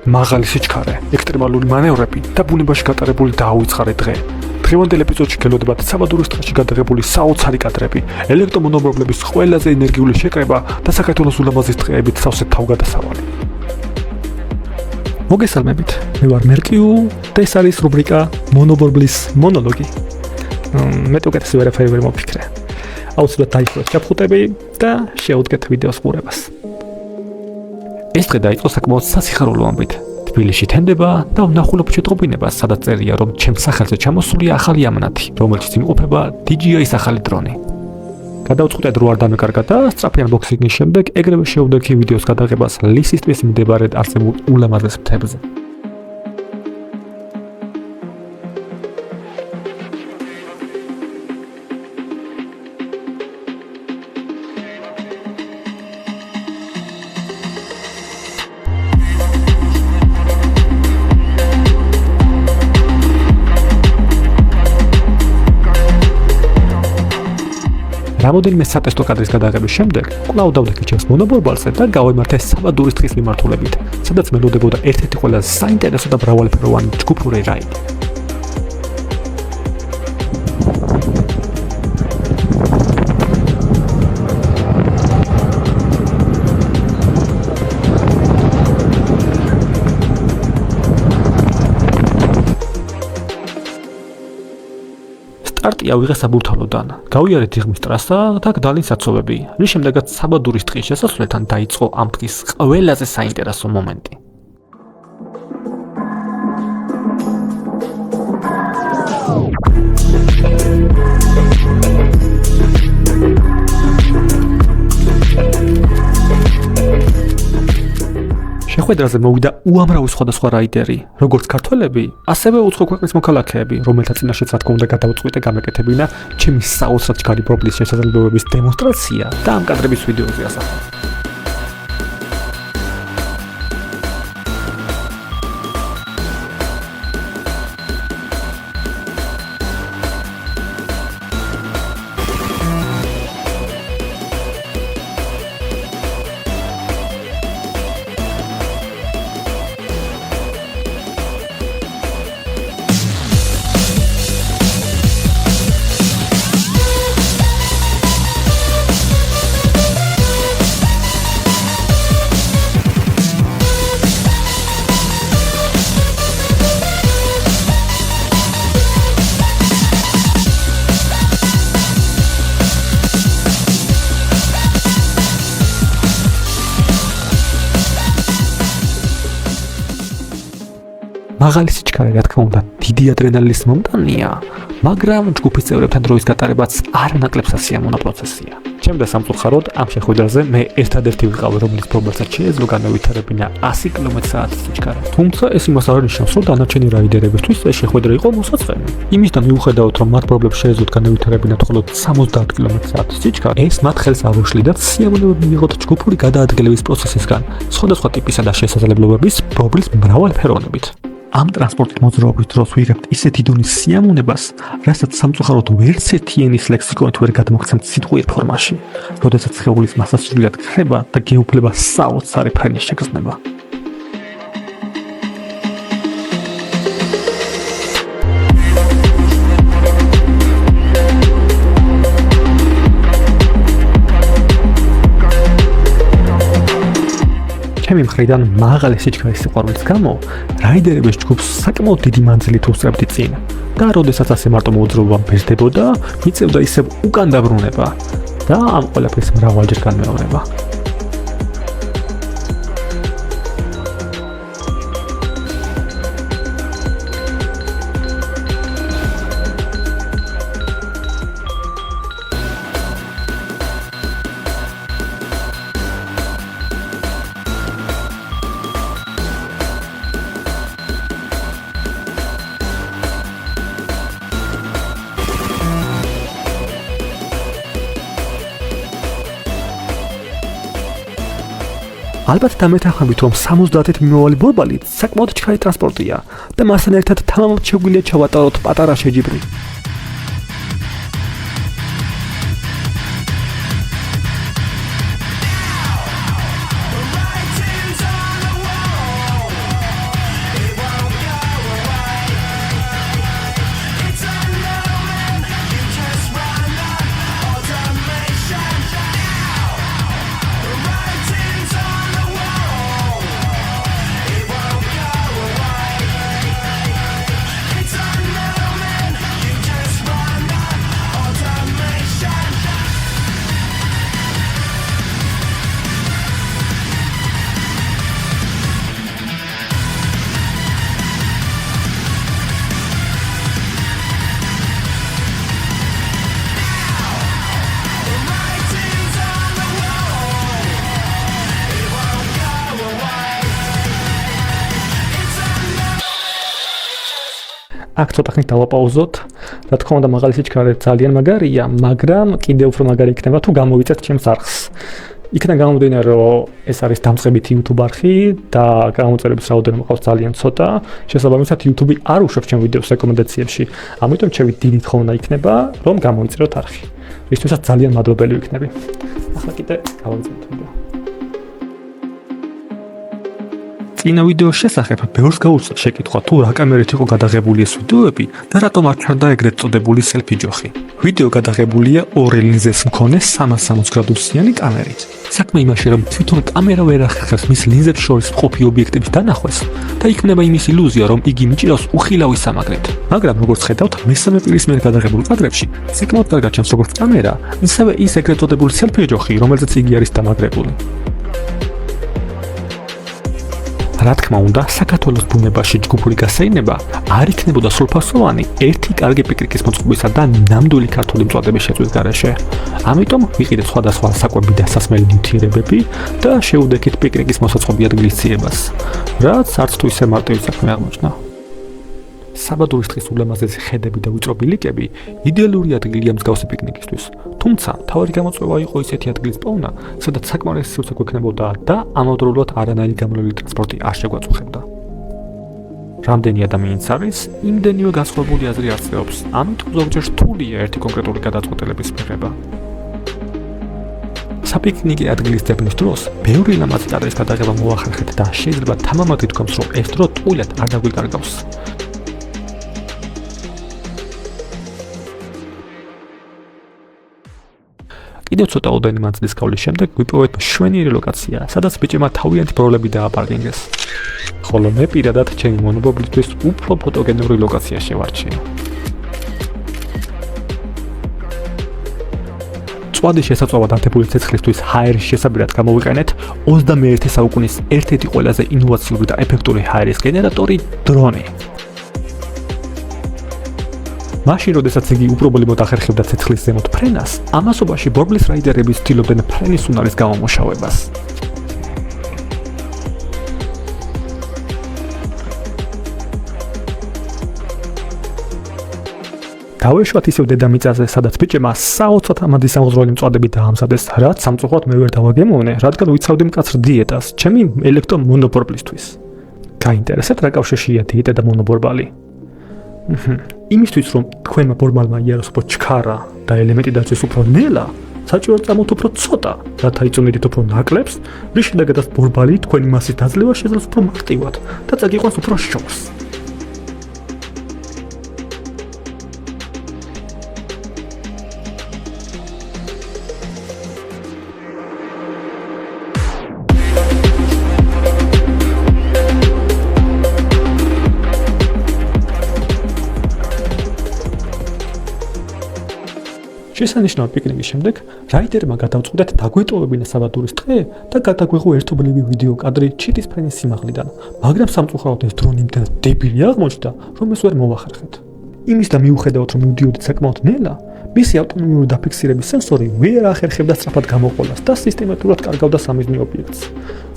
მაღალი სიჩქარე, ექსტრემალური მანევრები და ბუნებაში გატარებული დაუვიწყარი დღე. დღევანდელ ეპიზოდში გელოდებათ საბადურის ტყეში გადაღებული საოცარი კადრები, ელექტრომონოპოლების ყველაზე ენერგიული შეკრება და საქართველოს ულამაზეს ტყეებით სავსე თავგადასავალი. მოგესალმებით, მე ვარ მერკიუ და ეს არის რუბრიკა მონოპოლების მონოლოგი. მე უკეთესი ვერაფერი ვერ მოფიქრე. აუცილებლად დაიხურეთ ჩაფხუტები და შეუდგეთ ვიდეოს ყურებას. ეს დღე დაიწყო საკმაოდ სასიხარულო ამბით. თბილისში თენდება და ვნახულობ შეტყობინებას, სადაც წერია, რომ ჩემს სახელზე ჩამოსულია ახალი ამანათი, რომელშიც იმყოფება DJI-ის ახალი დრონი. გადავწყვიტე დრო არ დამეკარგა და სწრაფი unboxing-ის შემდეგ ეგრევე შევდექი ვიდეოს გადაღებას ლისის ტბის მდებარე არსებულ ულამაზეს მთებზე. რამოდენიმე სატესტო კადრის გადაღების შემდეგ კვლავ დავდექი ჩემს მონოპოლბალზე და გავიმართე საბადურის ტყის მიმართულებით, სადაც მელოდებოდა ერთ-ერთი ყველაზე საინტერესო და მრავალფეროვანი ჯგუფური რაიდი. სტარტი ავიღე საბურთალოდან, გავიარეთ იღმის ტრასა და გდალინს საცობები, რის შემდეგაც საბადურის ტყის შესასვლელთან დაიწყო ამ ტყის ყველაზე საინტერესო მომენტი. შეხვედრაზე მოვიდა უამრავი სხვადასხვა რაიდერი, როგორც ქართველები, ასევე უცხო ქვეყნის მოქალაქეები, რომელთა წინაშეც რა თქმა უნდა გადავწყვიტე გამეკეთებინა ჩემი საოცრად ჩქარი პრობლემის შესაძლებლობების დემონსტრაცია და ამ კადრების ვიდეოზე ასახვა. მაღალი სიჩქარე, რა თქმა უნდა, დიდი ადრენალინის მომტანია, მაგრამ ჯგუფის წევრებთან დროის გატარებაც არანაკლებ სასიამოვნო პროცესია. ჩემ და სამწუხაროდ ამ შეხვედრაზე მე ერთადერთი ვიყავი, რომლის პრობლემასაც შეეძლო განავითარებინა 100 კმ/სთ სიჩქარე. თუმცა ეს იმას არ ნიშნავს, რომ დანარჩენი რაიდერებისთვის ეს შეხვედრა იყო მოსაწყენი. იმისგან მიუხედავად, რომ მათ პრობლემებს შეეძლოთ განავითარებინათ მხოლოდ 70 კმ/სთ სიჩქარე, ეს მათ ხელს არ უშლიდათ სიამოვნებად მიიღოთ ჯგუფური გადაადგილების პროცესისგან, სხვადასხვა ტიპისა და შესაძლებლობების პრობლემის მრავალფეროვნებით. ამ ტრანსპორტით მოძრაობის დროს ვიღებთ ისეთი დონის სიამოვნებას, რასაც სამწუხაროდ ვერც ერთი ენის ლექსიკონით ვერ გადმოგცემთ სიტყვიერ ფორმაში, როდესაც სხეულის მასა სრულად ქრება და გეუფლება საოცარი ფრენის შეგრძნება. ჩემი მხრიდან მაღალი სიჩქარის სიყვარულის გამო რაიდერების ჯგუფს საკმაოდ დიდი მანძილით უსწრებდი წინ და როდესაც ასე მარტო მოძრაობა ბეჭდებოდა, მიწევდა ისევ უკან დაბრუნება და ამ ყველაფრის მრავალჯერ განმეორება. ალბათ დამეთანხმებით, რომ 70-ით მიმავალი ბორბალი საკმაოდ ჩქარი ტრანსპორტია და მასთან ერთად თამამად შეგვიძლია ჩავატაროთ პატარა შეჯიბრი. აქ ცოტა ხნით დავაპაუზოთ. რა თქმა უნდა, მაღალი სიჩქარე ძალიან მაგარია, მაგრამ კიდევ უფრო მაგარი იქნება თუ გამოვიწეთ ჩემს არხს. იქიდან გამომდინარე, რომ ეს არის დამწყებითი YouTube არხი და გამოწერების რაოდენობა ყავს ძალიან ცოტა. შესაბამისად, YouTube არ უშვებს ჩემ ვიდეოს რეკომენდაციებში. ამიტომ ჩემი დიდი თხოვნა იქნება, რომ გამოიწეროთ არხი. ისთვისაც ძალიან მადლობელი ვიქნები. ახლა კიდე გავაგზავნოთ ვიდეო. წინა ვიდეოს შესახებ ბევრს გაუწევ შეკითხვა თუ რა კამერით იყო გადაღებული ეს ვიდეოები და რატომ არ ჩანდა ეგრეთ წოდებული სელფი ჯოხი. ვიდეო გადაღებულია ორი ლინზის მქონე 360 გრადუსიანი კამერით. საქმე იმაში, რომ თვითონ კამერა ვერ ახერხებს მის ლინზებს შორის მყოფი ობიექტების დანახვას და იქნება იმის ილუზია, რომ იგი მიჭირავს უხილავი სამაგრით. მაგრამ როგორც ხედავთ, მესამე პირის მიერ გადაღებულ კადრებში საკმაოდ კარგად ჩანს როგორც კამერა, ისევე ის ეგრეთ წოდებული სელფი ჯოხი, რომელზეც იგი არის დამაგრებული. რა თქმა უნდა, საქართველოს ბუნებაში ჯგუფური გასაინება არ იქნებოდა სრულფასოვანი ერთი კარგი პიკნიკის მოწყობისა და ნამდვილი ქართული მწვადების შეწვის გარეშე. ამიტომ ვიყიდეთ სხვადასხვა საკვები და სასმელი ნივთიერებები და შეუდექით პიკნიკის მოსაწყობი ადგილის ძიებას, რაც არც თუ ისე მარტივი საქმე აღმოჩნდა. საბადურის დღის ულამაზესი ხედები და ვიწრო ბილიკები იდეალური ადგილია მსგავსი პიკნიკისთვის. თუმცა, თავარი გამოწვევა იყო ისეთი ადგილის პოვნა, სადაც საკმარისი სივრცე გვექნებოდა და ამავდროულად არანაირი გამრავლელი ტრანსპორტი არ შეგვაწუხებდა. რამდენი ადამიანიც არის, იმდენივე განსხვავებული აზრი არსებობს, ამიტომ ზოგჯერ რთულია ერთი კონკრეტული გადაწყვეტილების მიღება. საპიკნიკე ადგილის ძებნის დროს ბევრი ლამაზი კადრის გადაღება მოახერხეთ და შეიძლება თამამად ითქვამს, რომ ეს დრო ტყუილად არ დაგვიკარგავს. კიდევ ცოტა ოდენი მანძილის გავლის შემდეგ ვიპოვეთ მშვენიერი ლოკაცია, სადაც ბიჭებმა თავიანთი ბროლები დააპარკინგეს. ხოლო მე პირადად ჩემი მონოპოვლისთვის უფრო ფოტოგენური ლოკაცია შევარჩიე. წვადის შესაწვავა დათებული ცეცხლისთვის ჰაერის შესაბირად გამოვიყენეთ 21 საუკუნის ერთ-ერთი ყველაზე ინოვაციური და ეფექტური ჰაერის გენერატორი დრონი. მაშინ, როდესაც იგი უპრობლემოდ ახერხებდა ცეცხლის ზემოთ ფრენას, ამასობაში ბორბლის რაიდერები ცდილობდნენ ფრენის უნარის გამომუშავებას. დავეშვათ ისევ დედამიწაზე, სადაც ბიჭებმა საოცრად ამადი სამღროელი მწვადები დაამზადეს, რაც სამწუხაროდ მე ვერ დავაგემოვნე, რადგან ვიცავდი მკაცრ დიეტას, ჩემი ელექტრომონობორბლისთვის. გაინტერესებთ რა კავშირშია დიეტა და მონობორბალი? იმისთვის, რომ თქვენმა ბორბალმა იაროს უფრო ჩქარა და ელემენტი დაწვეს უფრო ნელა, საჭიროა წამოთ უფრო ცოტა, რათა იწონიდით უფრო ნაკლებს, რის შედეგადაც ბორბალი თქვენი მასის დაძლევა შეძლოს უფრო მარტივად და წაგიყვანს უფრო შორს. შესანიშნავი პიკნიკის შემდეგ რაიდერმა გადავწყვიტეთ დაგვეტოვებინა საბადურის დღე და გადაგვეღო ერთობლივი ვიდეო კადრი ჩიტის ფრენის სიმაღლიდან, მაგრამ სამწუხაროდ ეს დრონი იმდენად დებილი აღმოჩნდა, რომ ეს ვერ მოვახერხეთ. იმის და მიუხედავად რომ მივდიოდით საკმაოდ ნელა, მისი ავტონომიური დაფიქსირების სენსორი ვერ ახერხებდა სწრაფად გამოყოლას და სისტემატურად კარგავდა სამიზნე ობიექტს.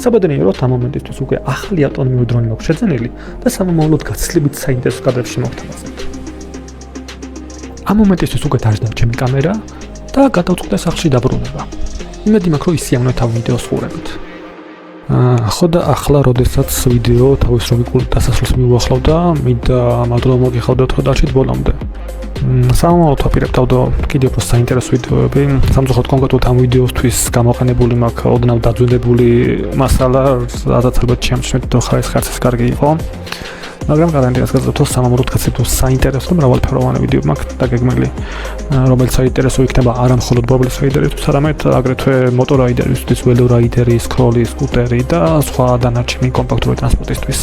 საბედნიერო რომ ამ მომენტისთვის უკვე ახალი ავტონომიური დრონი მაქვს შეძენილი და სამომავლოდ გაცილებით საინტერესო კადრებში მოვთავაზებთ. ამ მომენტისთვის უკვე დაждდა ჩემი კამერა და გადავწყვიტე სახლში დაბრუნება. იმედი მაქვს, რომ ისიამოვნე თავ ვიდეოს ხურებით. ხო და ახლა, როდესაც ვიდეო თავის ლოგიკურ დასასრულს მიუახლოვდა, მინდა მადლობა მოგიხადოთ ხოდარჩით ბოლომდე. სამომავლოდ ვაპირებთ კიდევ უფრო საინტერესო ვიდეოები. სამწუხაროდ კონკრეტულად ამ ვიდეოსთვის გამოყენებული მაქვს ოდნავ დაძვინებული მასალა, სადაც ალბათ შემჩნევთ და ხარისხი კარგი იყო. მაგრამ გარანტიას გაზრდობთ, სამომავლოდ გაცილებით საინტერესო და მრავალფეროვანი ვიდეო მაქვს დაგეგმილი, რომელიც საინტერესო იქნება არა მხოლოდ ბორბლის რაიდერისთვის, არამედ აგრეთვე მოტორაიდერისთვის, ველორაიდერი, სკროლი, სკუტერი და სხვა დანარჩენი კომპაქტური ტრანსპორტისთვის.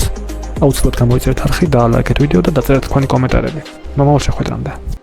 აუცილებლად გამოიწერეთ არხი და ლაიქეთ ვიდეო და დაწერეთ თქვენი კომენტარები. მომავალ შეხვედრამდე.